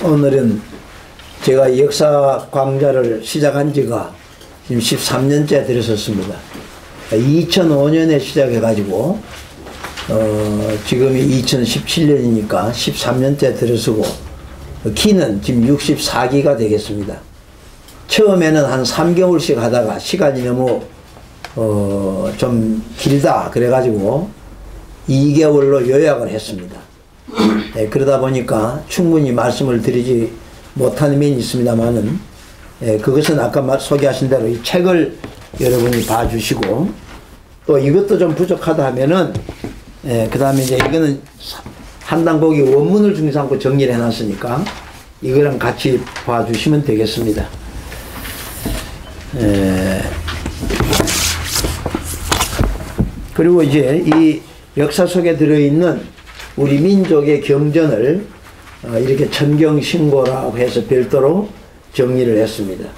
오늘은 제가 역사 강좌를 시작한 지가 지금 13년째 들어섰습니다. 2005년에 시작해가지고 지금이 2017년이니까 13년째 들어서고 기는 지금 64기가 되겠습니다. 처음에는 한 3개월씩 하다가 시간이 너무 좀 길다 그래가지고 2개월로 요약을 했습니다. 네, 그러다 보니까 충분히 말씀을 드리지 못하는 면이 있습니다만은 그것은 아까 소개하신 대로 이 책을 여러분이 봐주시고 또 이것도 좀 부족하다 하면은 그 다음에 이제 이거는 한당보기 원문을 중심 삼고 정리를 해놨으니까 이거랑 같이 봐주시면 되겠습니다. 그리고 이제 이 역사 속에 들어있는 우리 민족의 경전을 이렇게 천경신고라고 해서 별도로 정리를 했습니다.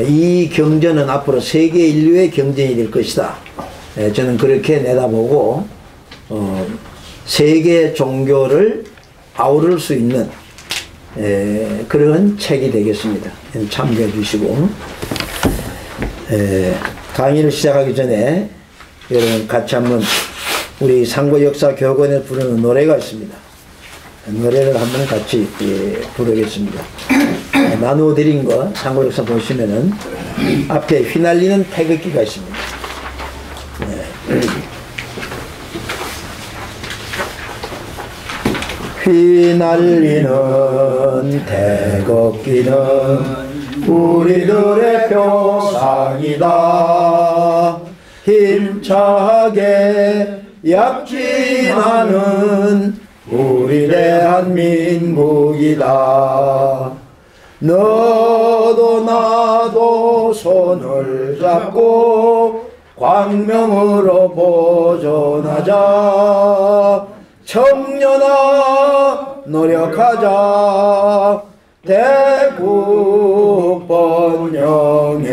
이 경전은 앞으로 세계 인류의 경전이 될 것이다. 저는 그렇게 내다보고 세계 종교를 아우를 수 있는 그런 책이 되겠습니다. 참고해 주시고 강의를 시작하기 전에 여러분 같이 한번 우리 상고역사교육원에 부르는 노래가 있습니다. 노래를 한번 같이 부르겠습니다. 나누어 드린 거 상고역사 보시면은 앞에 휘날리는 태극기가 있습니다. 휘날리는 태극기는 우리들의 표상이다. 힘차게 약진하는 우리 대한민국이다. 너도 나도 손을 잡고 광명으로 보존하자. 청년아 노력하자. 대국 번영에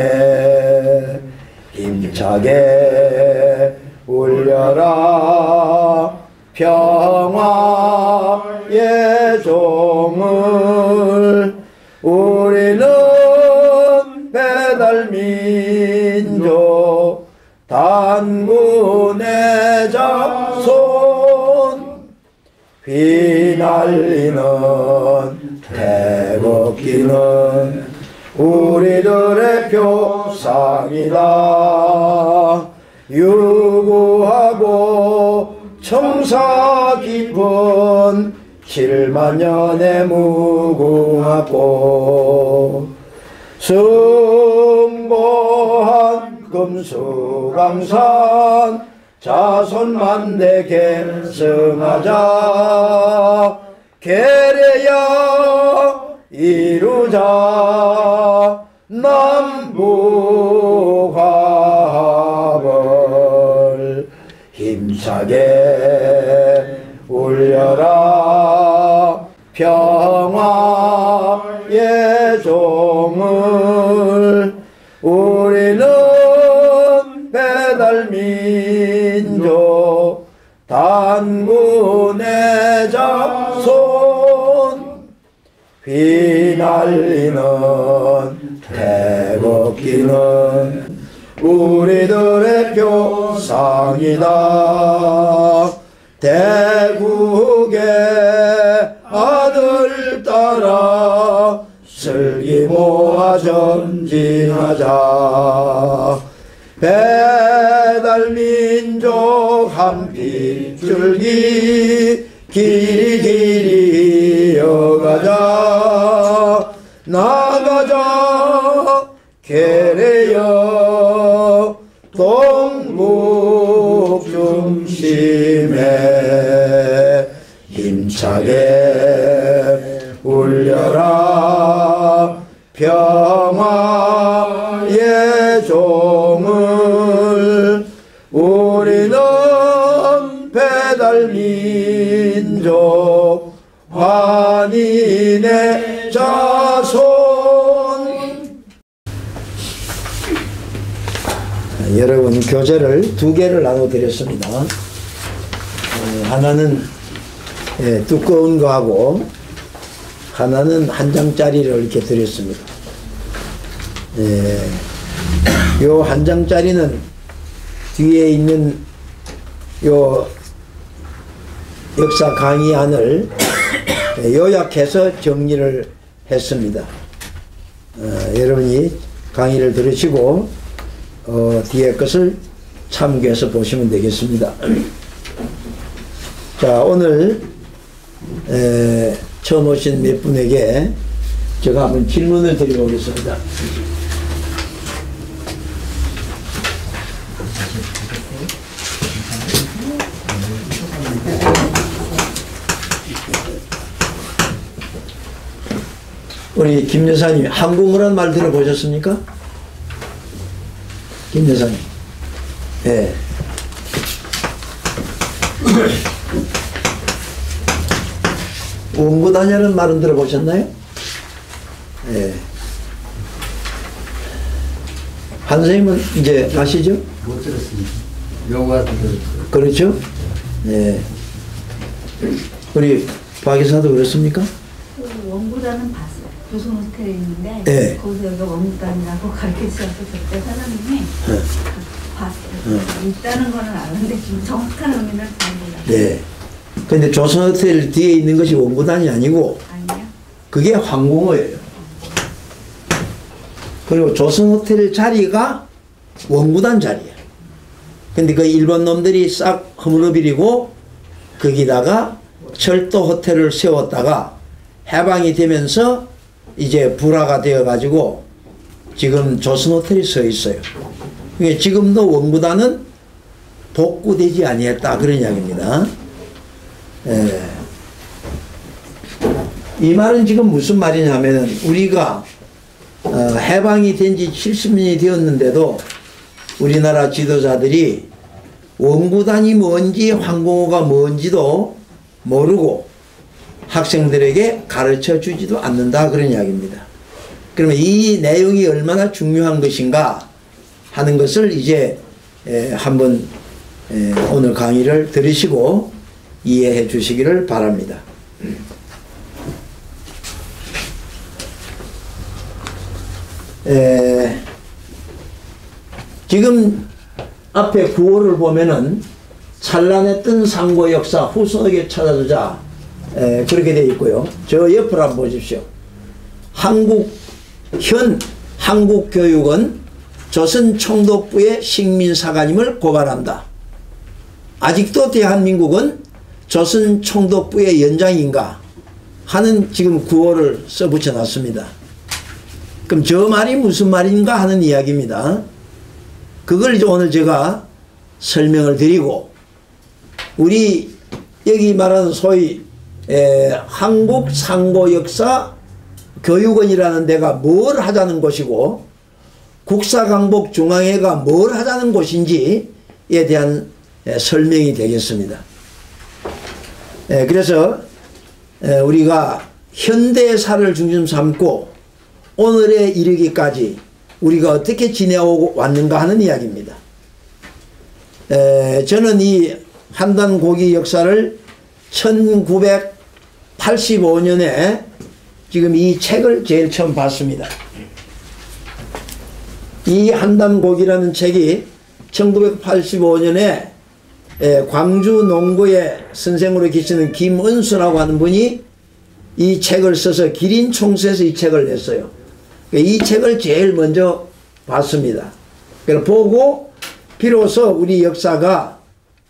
힘차게 울려라. 평화의 종을 우리는 배달민족 단군의 자손. 휘날리는 태극기는 우리들의 표상이다. 유구하고 청사 깊은 7만 년의 무궁화꽃. 숭고한 금수강산 자손만대 계승하자. 계례야 이루자. 남북화합을 힘차게 울려라. 평화의 종을 우리는 배달민족 단군의 자손. 휘날리는 태극기는 우리들의 표상이다. 대국의 아들 따라 슬기모아 전진하자. 배달민족 한 핏줄기 길이 이어가자. 나가자 계례여 동북 중심에 힘차게 울려라. 평화의 종을 우리는 배달민족 환인의 자손. 여러분 교재를 2개를 나눠 드렸습니다. 하나는 두꺼운 거하고 하나는 한 장짜리를 이렇게 드렸습니다. 요 한 장짜리는 뒤에 있는 요 역사 강의안을 요약해서 정리를 했습니다. 여러분이 강의를 들으시고 뒤에 것을 참고해서 보시면 되겠습니다. 자, 오늘 처음 오신 몇 분에게 제가 한번 질문을 드려보겠습니다. 우리 김 여사님, 한국어란 말 들어보셨습니까? 김 여사님. 네. 원고다녀는 말은 들어보셨나요? 네. 한 선생님은 이제 아시죠? 못 들었습니다. 영화 들었어요. 그렇죠? 네. 우리 박 기사도 그렇습니까? 그 원구단은 봤어요. 조선호텔에 있는데 네. 거기서 여기가 원구단이라고 가르쳐주셔서 그때 사장님이 봤어요. 있다는 거는 아는데 좀 정확한 의미는 잘 몰라요. 네. 근데 조선호텔 뒤에 있는 것이 원구단이 아니고 아니요? 그게 황궁어예요. 그리고 조선호텔 자리가 원구단 자리야. 근데 그 일본 놈들이 싹 허물어버리고 거기다가 철도 호텔을 세웠다가 해방이 되면서 이제 불화가 되어 가지고 지금 조선호텔이 서 있어요. 그러니까 지금도 원구단은 복구되지 아니했다 그런 이야기입니다. 이 말은 지금 무슨 말이냐면은 우리가 해방이 된 지 70년이 되었는데도 우리나라 지도자들이 원구단이 뭔지 황궁어가 뭔지도 모르고 학생들에게 가르쳐 주지도 않는다 그런 이야기입니다. 그러면 이 내용이 얼마나 중요한 것인가 하는 것을 이제 한번 오늘 강의를 들으시고 이해해 주시기를 바랍니다. 지금 앞에 구호를 보면은 찬란했던 상고 역사 후손에게 찾아주자 그렇게 되어 있고요. 저 옆을 한번 보십시오. 현 한국교육은 조선 총독부의 식민사관임을 고발한다. 아직도 대한민국은 조선 총독부의 연장인가 하는 지금 구호를 써붙여 놨습니다. 그럼 저 말이 무슨 말인가 하는 이야기입니다. 그걸 이제 오늘 제가 설명을 드리고 우리 여기 말하는 소위 한국 상고 역사 교육원이라는 데가 뭘 하자는 곳이고 국사강복 중앙회가 뭘 하자는 곳인지에 대한 설명이 되겠습니다. 그래서 우리가 현대사를 중심 삼고 오늘에 이르기까지 우리가 어떻게 지내오고 왔는가 하는 이야기입니다. 저는 이 한단고기 역사를 1985년에 지금 이 책을 제일 처음 봤습니다. 이 한단고기라는 책이 1985년에 광주 농구의 선생으로 계시는 김은수라고 하는 분이 이 책을 써서 기린총수에서 이 책을 냈어요. 이 책을 제일 먼저 봤습니다. 그래서 보고 비로소 우리 역사가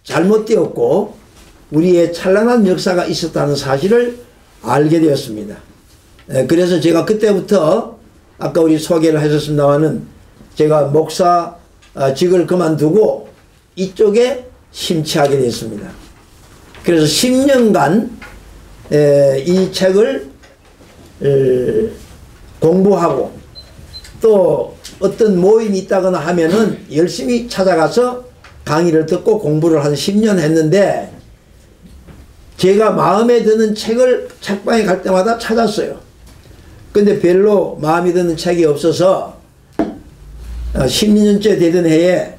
잘못되었고 우리의 찬란한 역사가 있었다는 사실을 알게 되었습니다. 그래서 제가 그때부터 아까 우리 소개를 하셨습니다마는 제가 목사직을 그만두고 이쪽에 심취하게 됐습니다. 그래서 10년간 이 책을 공부하고 또 어떤 모임이 있다거나 하면은 열심히 찾아가서 강의를 듣고 공부를 한 10년 했는데 제가 마음에 드는 책을 책방에 갈 때마다 찾았어요. 근데 별로 마음에 드는 책이 없어서 10년째 되던 해에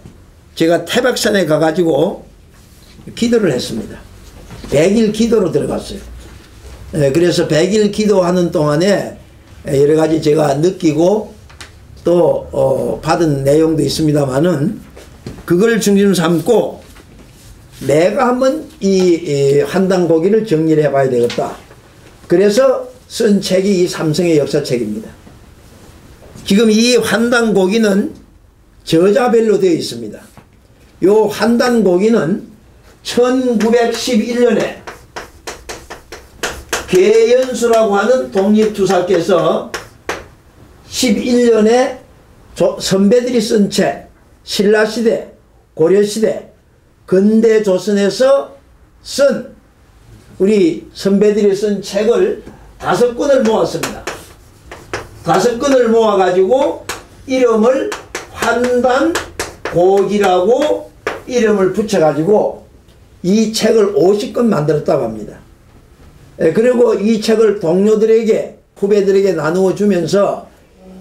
제가 태백산에 가가지고 기도를 했습니다. 100일 기도로 들어갔어요. 그래서 100일 기도하는 동안에 여러 가지 제가 느끼고 또 받은 내용도 있습니다만은 그걸 중심 삼고 내가 한번 이 환단고기를 정리를 해봐야 되겠다. 그래서 쓴 책이 이 삼성의 역사책입니다. 지금 이 환단고기는 저자별로 되어 있습니다. 요 환단고기는 1911년에 계연수라고 하는 독립투사께서 11년에 선배들이 쓴 책, 신라시대, 고려시대, 근대조선에서 쓴 우리 선배들이 쓴 책을 5권을 모았습니다. 5권을 모아가지고 이름을 환단고기라고 이름을 붙여가지고 이 책을 50권 만들었다고 합니다. 그리고 이 책을 동료들에게, 후배들에게 나누어 주면서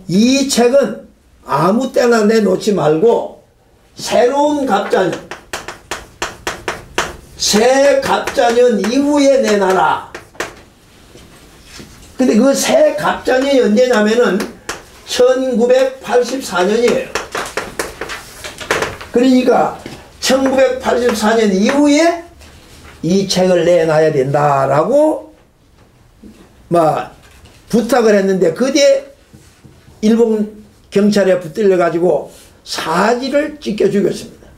이 책은 아무 때나 내놓지 말고 새로운 갑자년, 새 갑자년 이후에 내놔라. 근데 그 새 갑자년이 언제냐면은 1984년이에요. 그러니까 1984년 이후에 이 책을 내놔야 된다라고 부탁을 했는데 그때 일본 경찰에 붙들려 가지고 사지를 찢겨 죽였습니다.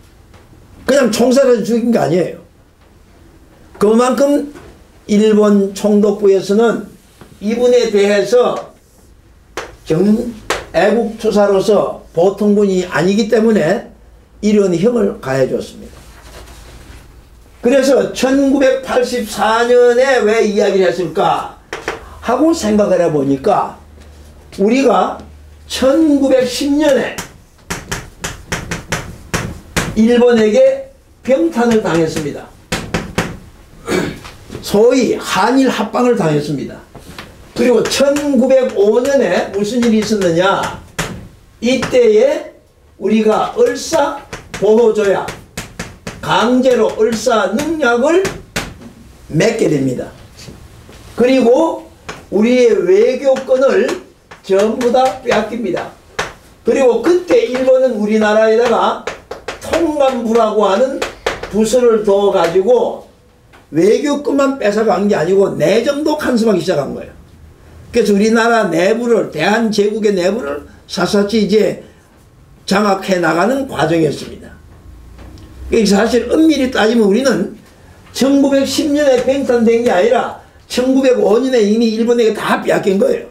그냥 총살해서 죽인 게 아니에요. 그만큼 일본 총독부에서는 이분에 대해서 애국투사로서 보통 분이 아니기 때문에 이런 형을 가해줬습니다. 그래서 1984년에 왜 이야기를 했을까 하고 생각을 해보니까 우리가 1910년에 일본에게 병탄을 당했습니다. 소위 한일 합방을 당했습니다. 그리고 1905년에 무슨 일이 있었느냐, 이때에 우리가 을사보호조약, 강제로 을사능력을 맺게 됩니다. 그리고 우리의 외교권을 전부 다 빼앗깁니다. 그리고 그때 일본은 우리나라에다가 통감부라고 하는 부서를 둬가지고 외교권만 뺏어간 게 아니고 내정도 간섭하기 시작한 거예요. 그래서 우리나라 내부를, 대한제국의 내부를 샅샅이 이제 장악해 나가는 과정이었습니다. 사실 엄밀히 따지면 우리는 1910년에 병탄된 게 아니라 1905년에 이미 일본에게 다 빼앗긴 거예요.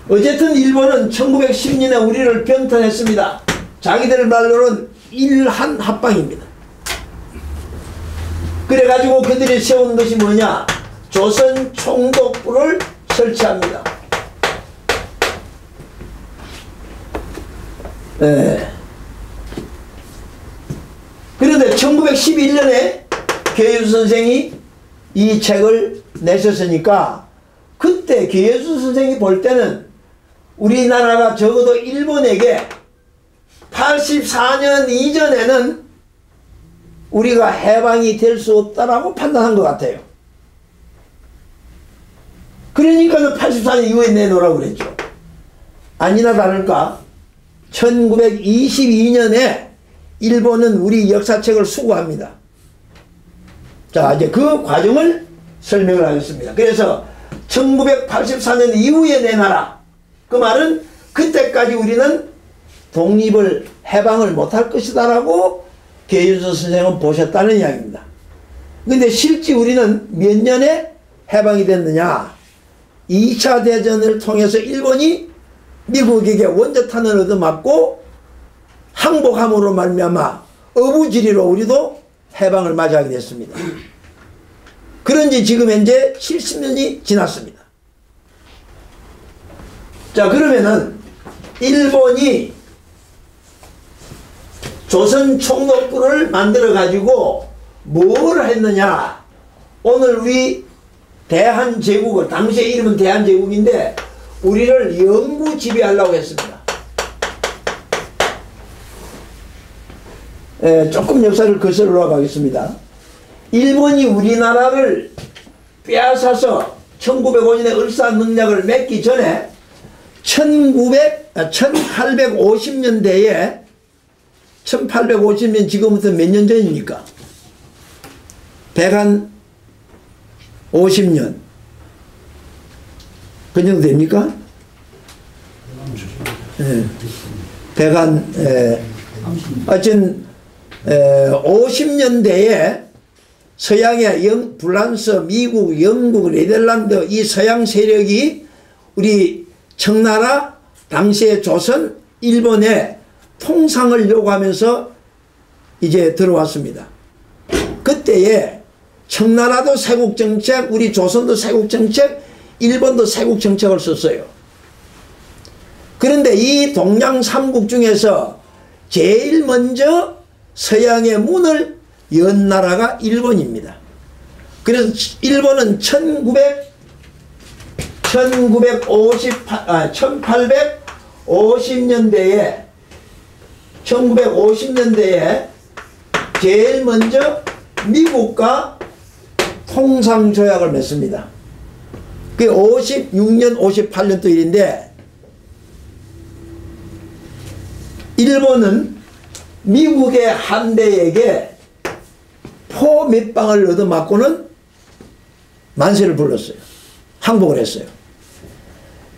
어쨌든 일본은 1910년에 우리를 병탄했습니다. 자기들 말로는 일한 합방입니다. 그래가지고 그들이 세운 것이 뭐냐, 조선 총독부를 설치합니다. 그런데 1911년에 계예수 선생이 이 책을 내셨으니까 그때 계예수 선생이 볼 때는 우리나라가 적어도 일본에게 84년 이전에는 우리가 해방이 될 수 없다라고 판단한 것 같아요. 그러니까 84년 이후에 내놓으라고 그랬죠. 아니나 다를까 1922년에 일본은 우리 역사책을 수거합니다. 자, 이제 그 과정을 설명을 하겠습니다. 그래서 1984년 이후에 내놔라. 그 말은 그때까지 우리는 독립을, 해방을 못할 것이다 라고 계예수 선생은 보셨다는 이야기입니다. 근데 실제 우리는 몇 년에 해방이 됐느냐, 2차 대전을 통해서 일본이 미국에게 원자탄을 얻어맞고 항복함으로 말미암아 어부지리로 우리도 해방을 맞이하게 됐습니다. 그런지 지금 현재 70년이 지났습니다. 자, 그러면은 일본이 조선 총독부를 만들어 가지고 뭘 했느냐, 오늘 우리 대한제국을, 당시에 이름은 대한제국인데 우리를 영구 지배하려고 했습니다. 조금 역사를 거슬러 가겠습니다. 일본이 우리나라를 빼앗아서 1905년에 을사능력을 맺기 전에 1850년대에 1850년 지금부터 몇 년 전입니까? 150년 그 정도 됩니까? 하여튼 50년대에 서양의 프랑스, 미국, 영국, 네덜란드 이 서양 세력이 우리 청나라 당시의 조선, 일본에 통상을 요구하면서 이제 들어왔습니다. 그때에 청나라도 세국정책, 우리 조선도 세국정책, 일본도 세국정책을 썼어요. 그런데 이 동양 삼국 중에서 제일 먼저 서양의 문을 연 나라가 일본입니다. 그래서 일본은 1850년대에 제일 먼저 미국과 통상조약을 맺습니다. 그게 56년, 58년도 일인데 일본은 미국의 함대에게 포 몇 방을 얻어맞고는 만세를 불렀어요. 항복을 했어요.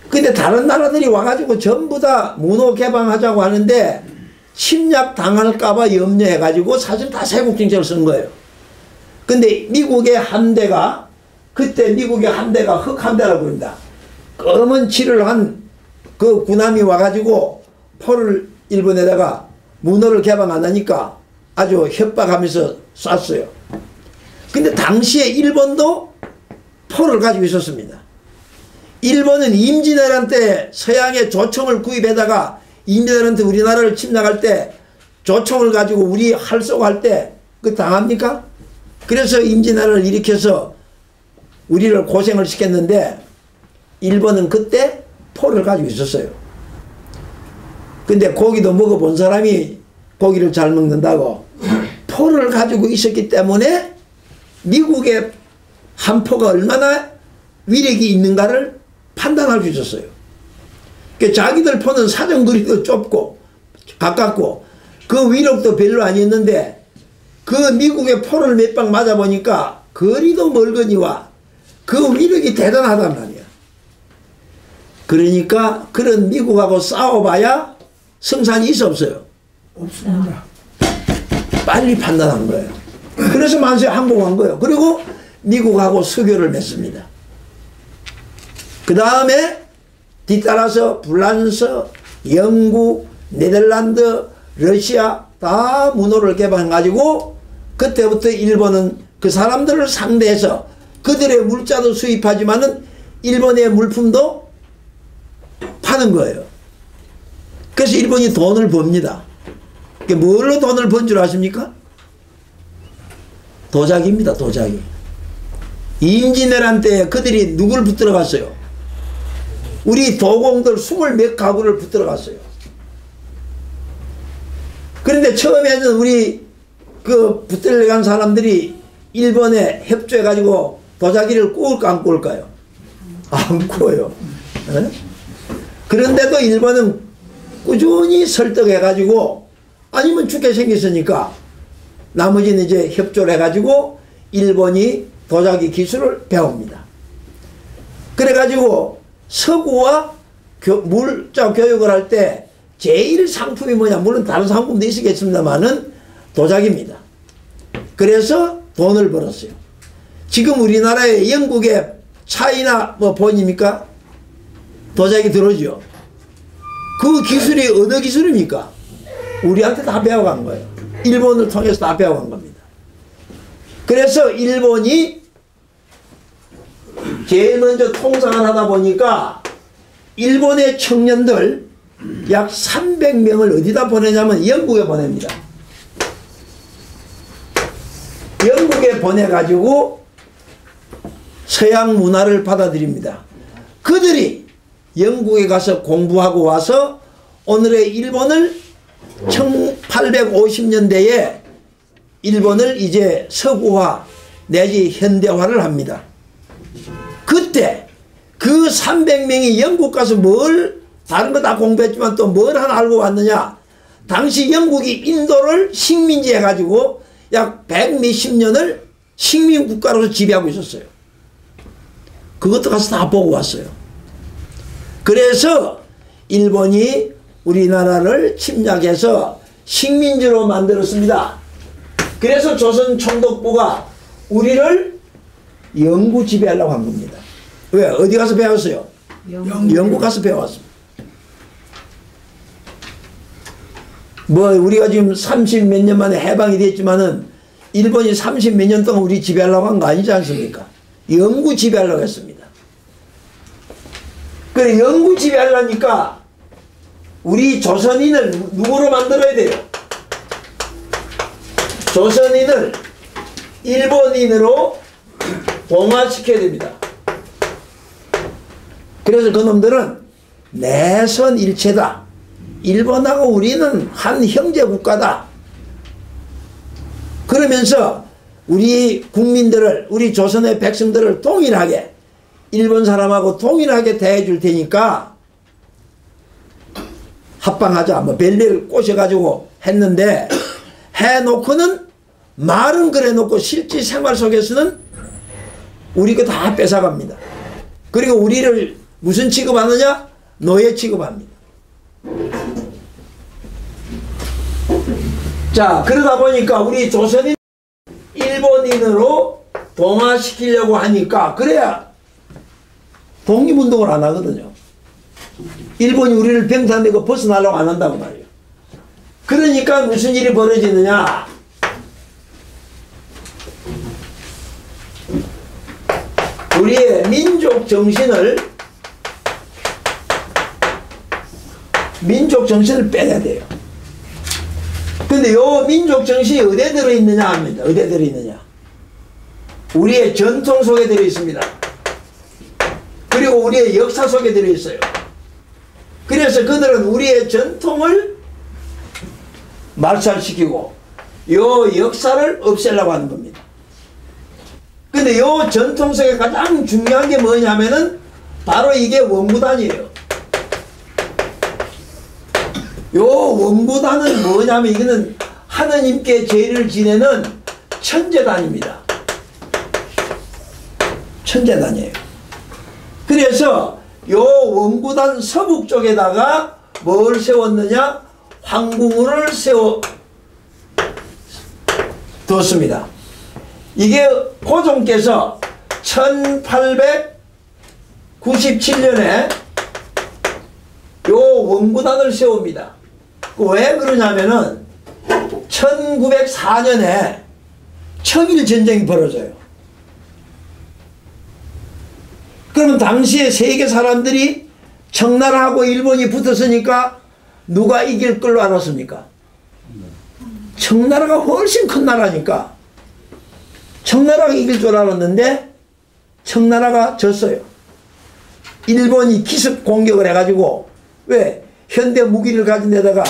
근데 다른 나라들이 와가지고 전부 다 문호 개방하자고 하는데 침략 당할까봐 염려해가지고 사실 다 세국정책을 쓴 거예요. 근데 미국의 함대가 그때 미국의 함대가 흑함대라고 부릅니다. 검은 칠을 한 그 군함이 와가지고 포를 일본에다가 문호를 개방 안 하니까 아주 협박하면서 쐈어요. 근데 당시에 일본도 포를 가지고 있었습니다. 일본은 임진왜란 때 서양의 조총을 구입해다가 임진왜란 때 우리나라를 침략할 때 조총을 가지고 우리 활쏘할 때 그 당합니까? 그래서 임진왜란을 일으켜서 우리를 고생을 시켰는데 일본은 그때 포를 가지고 있었어요. 근데 고기도 먹어본 사람이 고기를 잘 먹는다고 포를 가지고 있었기 때문에 미국의 한 포가 얼마나 위력이 있는가를 판단할 수 있었어요. 그러니까 자기들 포는 사정거리도 좁고 가깝고 그 위력도 별로 아니었는데 그 미국의 포를 몇 방 맞아보니까 거리도 멀거니와 그 위력이 대단하단 말이야. 그러니까 그런 미국하고 싸워봐야 승산이 있어 없어요? 없습니다. 빨리 판단한 거예요. 그래서 만세 항복한 거예요. 그리고 미국하고 수교를 맺습니다. 그 다음에 뒤따라서 프랑스, 영국, 네덜란드, 러시아 다 문호를 개방해가지고 그때부터 일본은 그 사람들을 상대해서 그들의 물자도 수입하지만은 일본의 물품도 파는 거예요. 그래서 일본이 돈을 법니다. 뭘로 돈을 번 줄 아십니까? 도자기입니다. 도자기. 임진왜란 때 그들이 누굴 붙들어 갔어요? 우리 도공들 20몇 가구를 붙들어 갔어요. 그런데 처음에는 우리 그 붙들려 간 사람들이 일본에 협조해가지고 도자기를 구울까 안 구울까요? 안 구워요. 네? 그런데도 일본은 꾸준히 설득해가지고 아니면 죽게 생겼으니까 나머지는 이제 협조를 해가지고 일본이 도자기 기술을 배웁니다. 그래가지고 서구와 물자 교육을 할 때 제일 상품이 뭐냐, 물론 다른 상품도 있겠습니다만은 도자기입니다. 그래서 돈을 벌었어요. 지금 우리나라에 영국의 차이나 뭐 본입니까? 도자기 들어오죠. 그 기술이 어느 기술입니까? 우리한테 다 배워간 거예요. 일본을 통해서 다 배워간 겁니다. 그래서 일본이 제일 먼저 통상을 하다 보니까 일본의 청년들 약 300명을 어디다 보내냐면 영국에 보냅니다. 영국에 보내가지고 서양 문화를 받아들입니다. 그들이 영국에 가서 공부하고 와서 오늘의 일본을 1850년대에 일본을 이제 서구화 내지 현대화를 합니다. 그때 그 300명이 영국 가서 뭘 다른 거 다 공부했지만 또 뭘 하나 알고 왔느냐. 당시 영국이 인도를 식민지 해가지고 약 100몇십 년을 식민 국가로서 지배하고 있었어요. 그것도 가서 다 보고 왔어요. 그래서 일본이 우리나라를 침략해서 식민지로 만들었습니다. 그래서 조선 총독부가 우리를 영구 지배하려고 한 겁니다. 왜? 어디 가서 배웠어요? 영국 가서 배웠습니다. 뭐 우리가 지금 30 몇 년 만에 해방이 됐지만은 일본이 30 몇 년 동안 우리 지배하려고 한 거 아니지 않습니까? 영구 지배하려고 했습니다. 그래 영구 지배하려니까 우리 조선인을 누구로 만들어야 돼요? 조선인을 일본인으로 동화시켜야 됩니다. 그래서 그놈들은 내선 일체다. 일본하고 우리는 한 형제 국가다. 그러면서 우리 국민들을, 우리 조선의 백성들을 동일하게, 일본 사람하고 동일하게 대해줄 테니까 합방하자. 뭐 별일 꼬셔가지고 했는데, 해놓고는 말은 그래놓고 실제 생활 속에서는 우리 거 다 뺏어갑니다. 그리고 우리를 무슨 취급하느냐? 노예 취급합니다. 자, 그러다 보니까 우리 조선인 일본인으로 동화시키려고 하니까 그래야 독립운동을 안 하거든요. 일본이 우리를 병탄내고 벗어나려고 안 한다고 말이에요. 그러니까 무슨 일이 벌어지느냐? 우리의 민족 정신을 빼야 돼요. 근데 요 민족 정신이 어디에 들어있느냐 합니다. 어디에 들어있느냐? 우리의 전통 속에 들어있습니다. 그리고 우리의 역사 속에 들어있어요. 그래서 그들은 우리의 전통을 말살시키고 요 역사를 없애려고 하는 겁니다. 근데 요 전통 속에 가장 중요한 게 뭐냐면은 바로 이게 원구단이에요. 요 원구단은 뭐냐면 이거는 하느님께 제를 지내는 천재단입니다. 천재단이에요. 그래서 요 원구단 서북 쪽에다가 뭘 세웠느냐? 황궁을 세워뒀습니다. 이게 고종께서 1897년에 요 원구단을 세웁니다. 왜 그러냐면은 1904년에 청일전쟁이 벌어져요. 그러면 당시에 세계 사람들이 청나라하고 일본이 붙었으니까 누가 이길 걸로 알았습니까? 청나라가 훨씬 큰 나라니까 청나라가 이길 줄 알았는데 청나라가 졌어요. 일본이 기습 공격을 해가지고, 왜? 현대 무기를 가진 데다가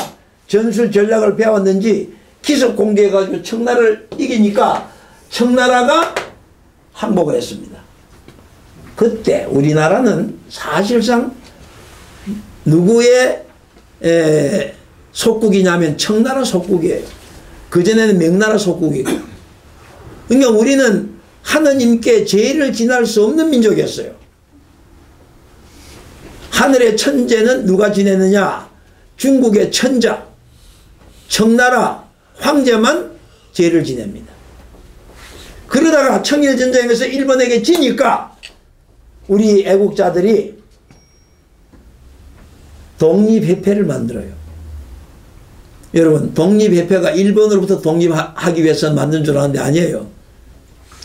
전술 전략을 배웠는지 기습 공격해가지고 청나라를 이기니까 청나라가 항복을 했습니다. 그때 우리나라는 사실상 누구의 속국이냐면 청나라 속국이에요. 그전에는 명나라 속국이고. 그러니까 우리는 하느님께 제를 지날 수 없는 민족이었어요. 하늘의 천재는 누가 지내느냐? 중국의 천자, 청나라 황제만 제를 지냅니다. 그러다가 청일전쟁에서 일본에게 지니까 우리 애국자들이 독립협회를 만들어요. 여러분, 독립협회가 일본으로부터 독립하기 위해서 만든 줄 아는데 아니에요.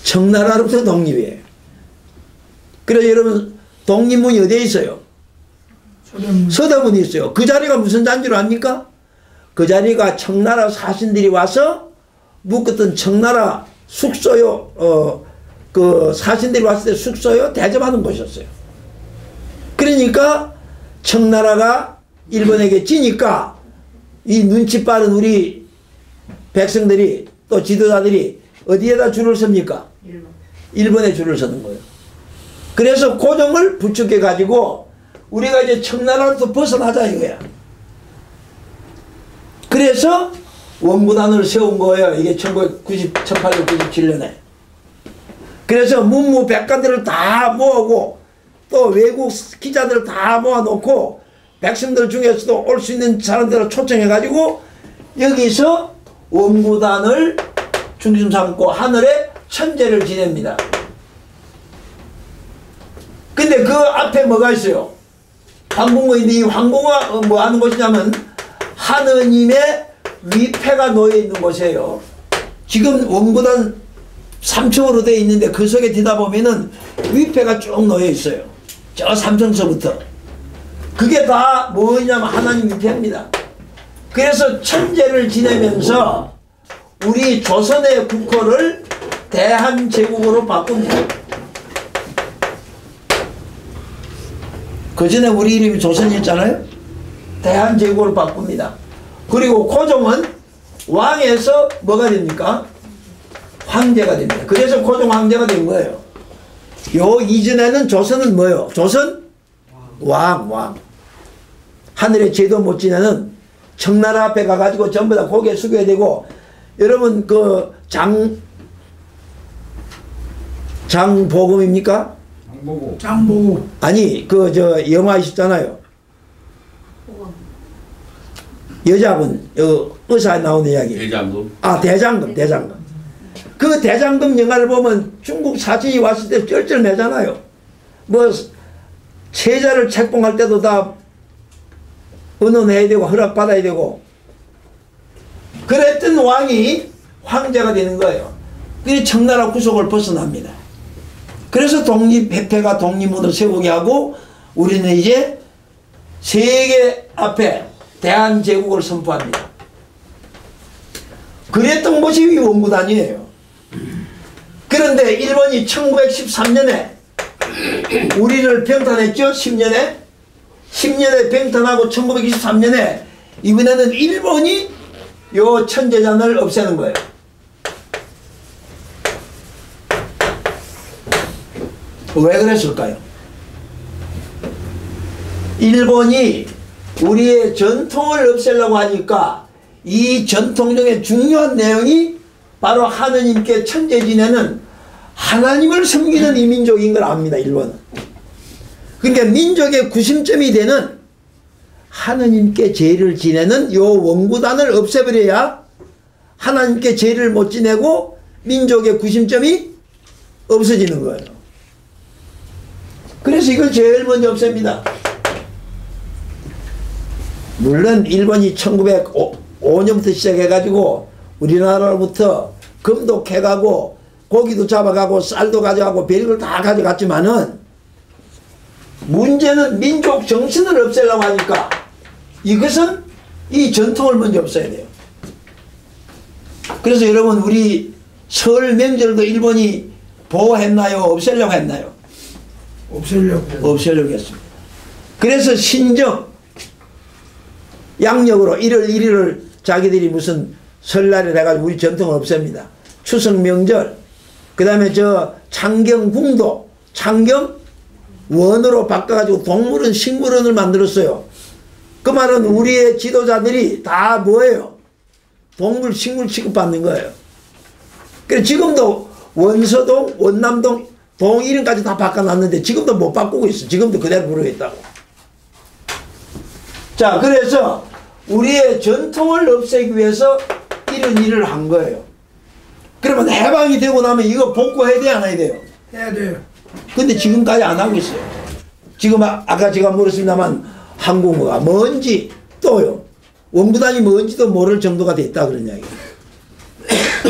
청나라로부터 독립이에요. 그래서 여러분, 독립문이 어디에 있어요? 서대문이 있어요. 그 자리가 무슨 잔지로 압니까? 그 자리가 청나라 사신들이 와서 묵었던 청나라 숙소요, 그 사신들이 왔을 때 숙소요 대접하는 곳이었어요. 그러니까 청나라가 일본에게 지니까 이 눈치 빠른 우리 백성들이 또 지도자들이 어디에다 줄을 섭니까? 일본에 줄을 서는 거예요. 그래서 고종을 부축해 가지고 우리가 이제 청나라로부터 벗어나자 이거야. 그래서 원구단을 세운 거예요. 이게 1897년에. 그래서 문무백관들을 다 모으고 또 외국 기자들을 다 모아놓고 백성들 중에서도 올 수 있는 사람들을 초청해 가지고 여기서 원구단을 중심 삼고 하늘에 천제를 지냅니다. 근데 그 앞에 뭐가 있어요? 황궁어인데 이 황궁어 뭐 하는 곳이냐면 하느님의 위패가 놓여 있는 곳이에요. 지금 원구단 3층으로 되어 있는데 그 속에 들다 보면은 위패가 쭉 놓여 있어요. 저 3층서부터. 그게 다 뭐냐면 하나님 위패입니다. 그래서 천제를 지내면서 우리 조선의 국호를 대한제국으로 바꿉니다. 그 전에 우리 이름이 조선이었잖아요. 대한제국으로 바꿉니다. 그리고 고종은 왕에서 뭐가 됩니까? 황제가 됩니다. 그래서 고종 황제가 된 거예요. 요 이전에는 조선은 뭐예요? 조선? 왕. 하늘의 제도 못 지내는 청나라 앞에 가가지고 전부 다 고개 숙여야 되고, 여러분 그 장보검입니까? 장보고. 아니 그 저 영화 있었잖아요. 여자분 의사에 나오는 이야기. 대장금. 아 대장금. 그 대장금 영화를 보면 중국 사진이 왔을 때 쩔쩔매잖아요. 뭐 세자를 책봉할 때도 다 의논해야 되고 허락받아야 되고. 그랬던 왕이 황제가 되는 거예요. 그래서 청나라 구속을 벗어납니다. 그래서 독립회패가 독립문을 세우게 하고 우리는 이제 세계 앞에 대한제국을 선포합니다. 그랬던 곳이 이 원구단이에요. 그런데 일본이 1913년에 우리를 병탄했죠. 10년에 병탄하고 1923년에 이번에는 일본이 요 천제잔을 없애는 거예요. 왜 그랬을까요? 일본이 우리의 전통을 없애려고 하니까 이 전통 중에 중요한 내용이 바로 하느님께 천제 지내는 하나님을 섬기는 이민족인 걸 압니다. 일본은. 그러니까 민족의 구심점이 되는 하느님께 제를 지내는 요 원구단을 없애버려야 하나님께 제를 못 지내고 민족의 구심점이 없어지는 거예요. 그래서 이걸 제일 먼저 없앱니다. 물론 일본이 1905년부터 시작해가지고 우리나라로부터 금도 캐가고 고기도 잡아가고 쌀도 가져가고 별걸 다 가져갔지만은 문제는 민족 정신을 없애려고 하니까 이것은 이 전통을 먼저 없애야 돼요. 그래서 여러분 우리 설 명절도 일본이 보호했나요? 없애려고 했나요? 없애려고 했습니다. 그래서 신정 양력으로 1월 1일을 자기들이 무슨 설날에 해가지고 우리 전통을 없앱니다. 추석 명절, 그 다음에 저 창경궁도 창경원으로 바꿔가지고 동물원 식물원을 만들었어요. 그 말은 우리의 지도자들이 다 뭐예요? 동물 식물 취급받는 거예요. 그래서 지금도 원서동, 원남동, 동 이름까지 다 바꿔놨는데 지금도 못 바꾸고 있어. 지금도 그대로 부르고 있다고. 자, 그래서 우리의 전통을 없애기 위해서 이런 일을 한 거예요. 그러면 해방이 되고 나면 이거 복구해야 돼요, 안 해야 돼요? 해야 돼요. 근데 지금까지 안 하고 있어요. 지금 아까 제가 물었습니다만 한국어가 뭔지 또요. 원구단이 뭔지도 모를 정도가 됐다 그런 이야기예요.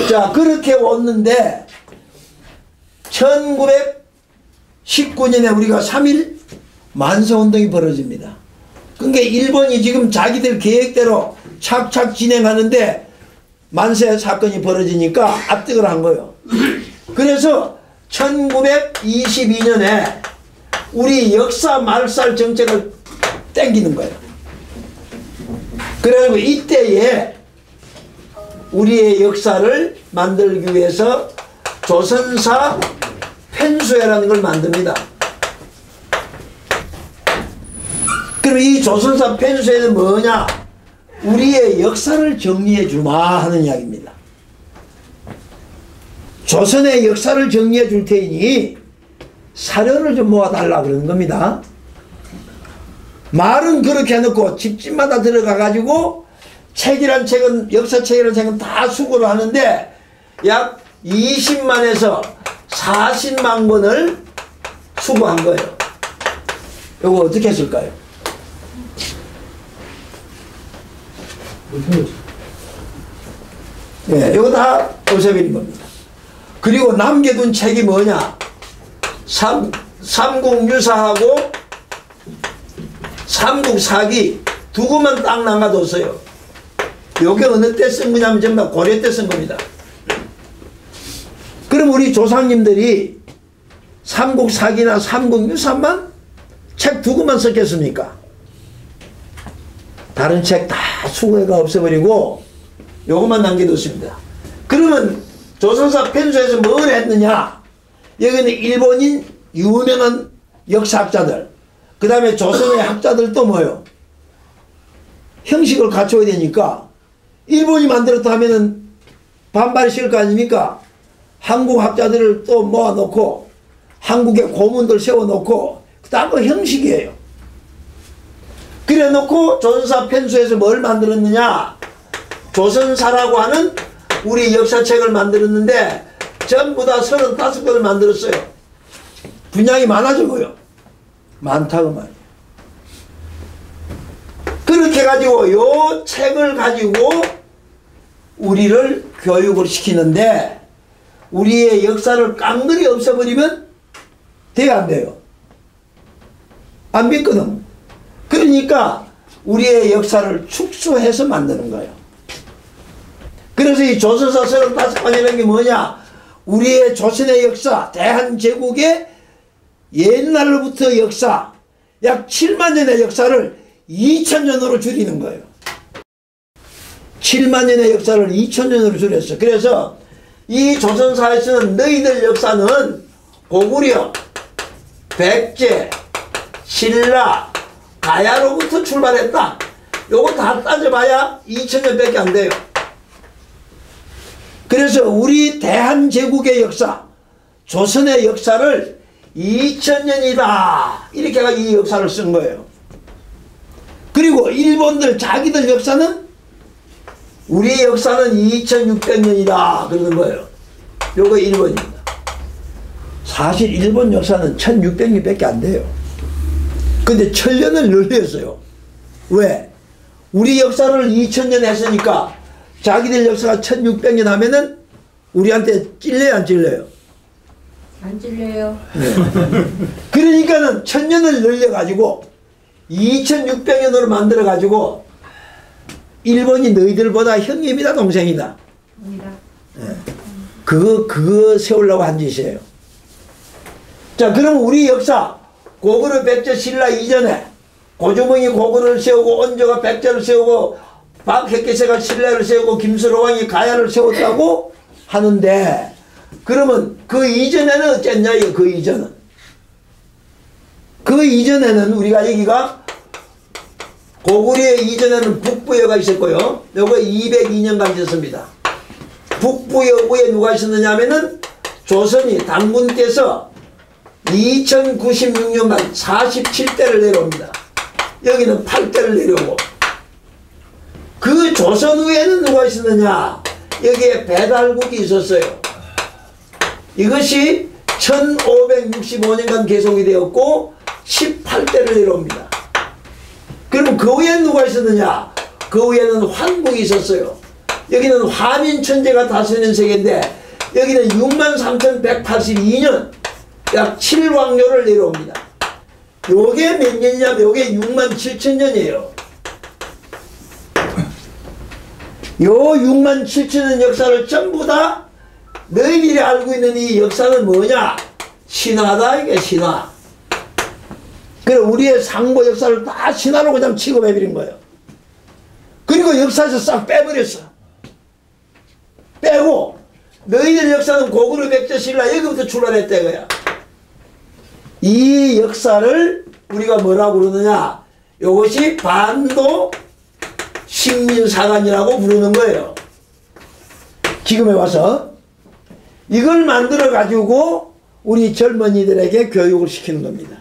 자, 그렇게 왔는데 1919년에 우리가 3.1 만세운동이 벌어집니다. 그러니까 일본이 지금 자기들 계획대로 착착 진행하는데 만세 사건이 벌어지니까 압득을 한 거예요. 그래서 1922년에 우리 역사 말살 정책을 땡기는 거예요. 그래서 이때에 우리의 역사를 만들기 위해서 조선사 편수회라는 걸 만듭니다. 그럼 이 조선사 펜수에는 뭐냐? 우리의 역사를 정리해 주마 하는 이야기입니다. 조선의 역사를 정리해 줄 테니 사료를 좀 모아달라 그러는 겁니다. 말은 그렇게 해놓고 집집마다 들어가 가지고 책이란 책은, 역사책이란 책은 다 수거를 하는데 약 20만에서 40만 권을 수거한 거예요. 이거 어떻게 했을까요? 예, 이거 다 오세빈인 겁니다. 그리고 남겨둔 책이 뭐냐? 삼국유사하고 삼국사기 두 권만 딱 남겨뒀어요. 요게 어느 때 쓴 거냐면 전부 다 고려 때 쓴 겁니다. 그럼 우리 조상님들이 삼국사기나 삼국유사만 책 두 권만 썼겠습니까? 다른 책 다 수거가 없애버리고 요것만 남겨뒀습니다. 그러면 조선사 편수에서 뭘 했느냐? 여기는 일본인 유명한 역사학자들, 그 다음에 조선의 학자들 또 뭐요? 형식을 갖춰야 되니까 일본이 만들었다 하면은 반발이 실 거 아닙니까? 한국 학자들을 또 모아놓고 한국의 고문들 세워놓고 딱 그 형식이에요. 그래 놓고 조선사 편수에서 뭘 만들었느냐? 조선사라고 하는 우리 역사책을 만들었는데 전부 다 35권을 만들었어요. 분량이 많아지고요. 많다고 말이에요. 그렇게 가지고 요 책을 가지고 우리를 교육을 시키는데 우리의 역사를 깡그리 없애버리면 돼야 안 돼요. 안 믿거든. 그러니까 우리의 역사를 축소해서 만드는 거예요. 그래서 이 조선사 35권이라는 게 뭐냐? 우리의 조선의 역사, 대한제국의 옛날로부터 역사, 약 7만 년의 역사를 2000년으로 줄이는 거예요. 7만 년의 역사를 2000년으로 줄였어. 그래서 이 조선사에서는 너희들 역사는 고구려, 백제, 신라, 가야로부터 출발했다. 요거 다 따져봐야 2000년밖에 안 돼요. 그래서 우리 대한제국의 역사, 조선의 역사를 2000년이다. 이렇게 해서 이 역사를 쓴 거예요. 그리고 일본들 자기들 역사는 우리 역사는 2600년이다. 그러는 거예요. 요거 일본입니다. 사실 일본 역사는 1600년밖에 안 돼요. 근데 1000년을 늘렸어요. 왜? 우리 역사를 2000년 했으니까 자기들 역사가 1600년 하면은 우리한테 찔려요, 안 찔려요? 안 찔려요. 네. 그러니까는 1000년을 늘려가지고 2600년으로 만들어가지고 일본이 너희들보다 형님이다, 동생이다. 네. 그거 세우려고 한 짓이에요. 자, 그럼 우리 역사, 고구려, 백제, 신라 이전에 고조몽이 고구려를 세우고 온조가 백제를 세우고 박혁기세가 신라를 세우고 김수로왕이 가야를 세웠다고 하는데 그러면 그 이전에는 어쨌냐? 그 이전은. 그 이전에는 우리가 여기가 고구려 이전에는 북부여가 있었고요. 요거 202년간 있었습니다. 북부여부에 누가 있었느냐 하면은 조선이 당군께서 2096년간 47대를 내려옵니다. 여기는 8대를 내려오고 그 조선 후에는 누가 있었느냐? 여기에 배달국이 있었어요. 이것이 1565년간 계속이 되었고 18대를 내려옵니다. 그럼 그 후에는 누가 있었느냐? 그 후에는 환국이 있었어요. 여기는 화민천재가 다스리는 세계인데 여기는 63,182년 약 7왕조를 내려옵니다. 요게 몇 년이냐면 요게 67,000년이에요. 요 67,000년 역사를 전부 다 너희들이 알고 있는 이 역사는 뭐냐? 신화다, 이게 신화. 그래서 우리의 상보 역사를 다 신화로 그냥 취급해버린 거예요. 그리고 역사에서 싹 빼버렸어. 빼고 너희들 역사는 고구려, 백제, 신라 여기부터 출발했다 이거야. 이 역사를 우리가 뭐라고 그러느냐? 이것이 반도 식민사관이라고 부르는 거예요. 지금에 와서 이걸 만들어 가지고 우리 젊은이들에게 교육을 시키는 겁니다.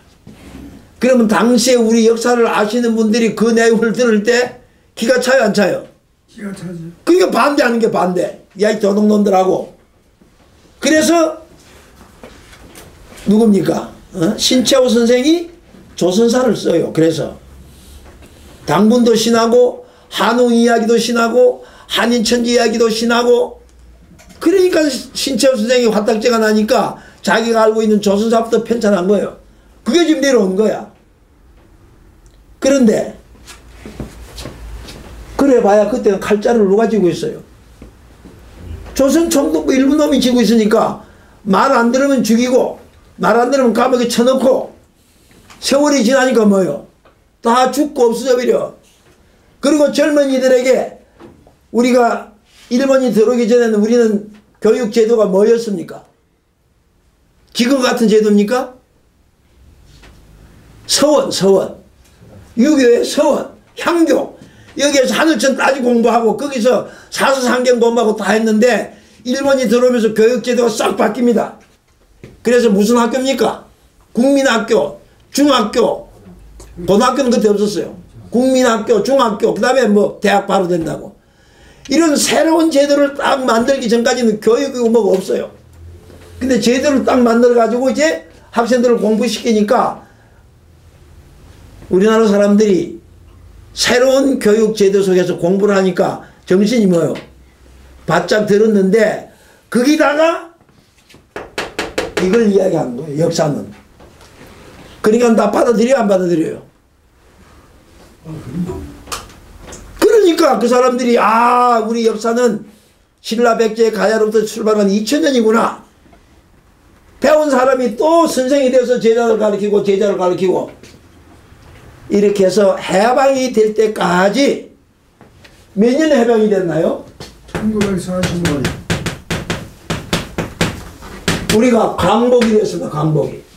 그러면 당시에 우리 역사를 아시는 분들이 그 내용을 들을 때 기가 차요 안 차요? 기가 차지. 그러니까 반대하는 게 반대. 야, 이 도둑놈들하고. 그래서 누굽니까? 신채호 선생이 조선사를 써요. 그래서 당군도 신하고 한웅 이야기도 신하고 한인천지 이야기도 신하고, 그러니까 신채호 선생이 화딱지가 나니까 자기가 알고 있는 조선사부터 편찬한 거예요. 그게 지금 내려온 거야. 그런데 그래 봐야 그때는 칼자루를 누가 쥐고 있어요? 조선 총독부 일부 놈이 쥐고 있으니까 말 안 들으면 죽이고 말 안 들으면 감옥에 쳐넣고, 세월이 지나니까 뭐요? 다 죽고 없어져 버려. 그리고 젊은이들에게 우리가 일본이 들어오기 전에는 우리는 교육 제도가 뭐였습니까? 지금 같은 제도입니까? 서원, 유교의 서원, 향교, 여기에서 하늘천 따지 공부하고 거기서 사서상경 공부하고 다 했는데 일본이 들어오면서 교육 제도가 싹 바뀝니다. 그래서 무슨 학교입니까? 국민학교, 중학교, 고등학교는 그때 없었어요. 국민학교, 중학교, 그 다음에 뭐 대학 바로 된다고. 이런 새로운 제도를 딱 만들기 전까지는 교육이고 뭐가 없어요. 근데 제도를 딱 만들어 가지고 이제 학생들을 공부시키니까 우리나라 사람들이 새로운 교육 제도 속에서 공부를 하니까 정신이 뭐요? 바짝 들었는데 거기다가 이걸 이야기하는 거예요. 역사는. 그러니까 다 받아들여요, 안 받아들여요? 그러니까 그 사람들이 우리 역사는 신라 백제의 가야로부터 출발한 2000년이구나. 배운 사람이 또 선생이 돼서 제자를 가르치고 제자를 가르치고 이렇게 해서 해방이 될 때까지 몇 년에 해방이 됐나요? 1945년. 우리가 광복이 됐습니다. 광복이.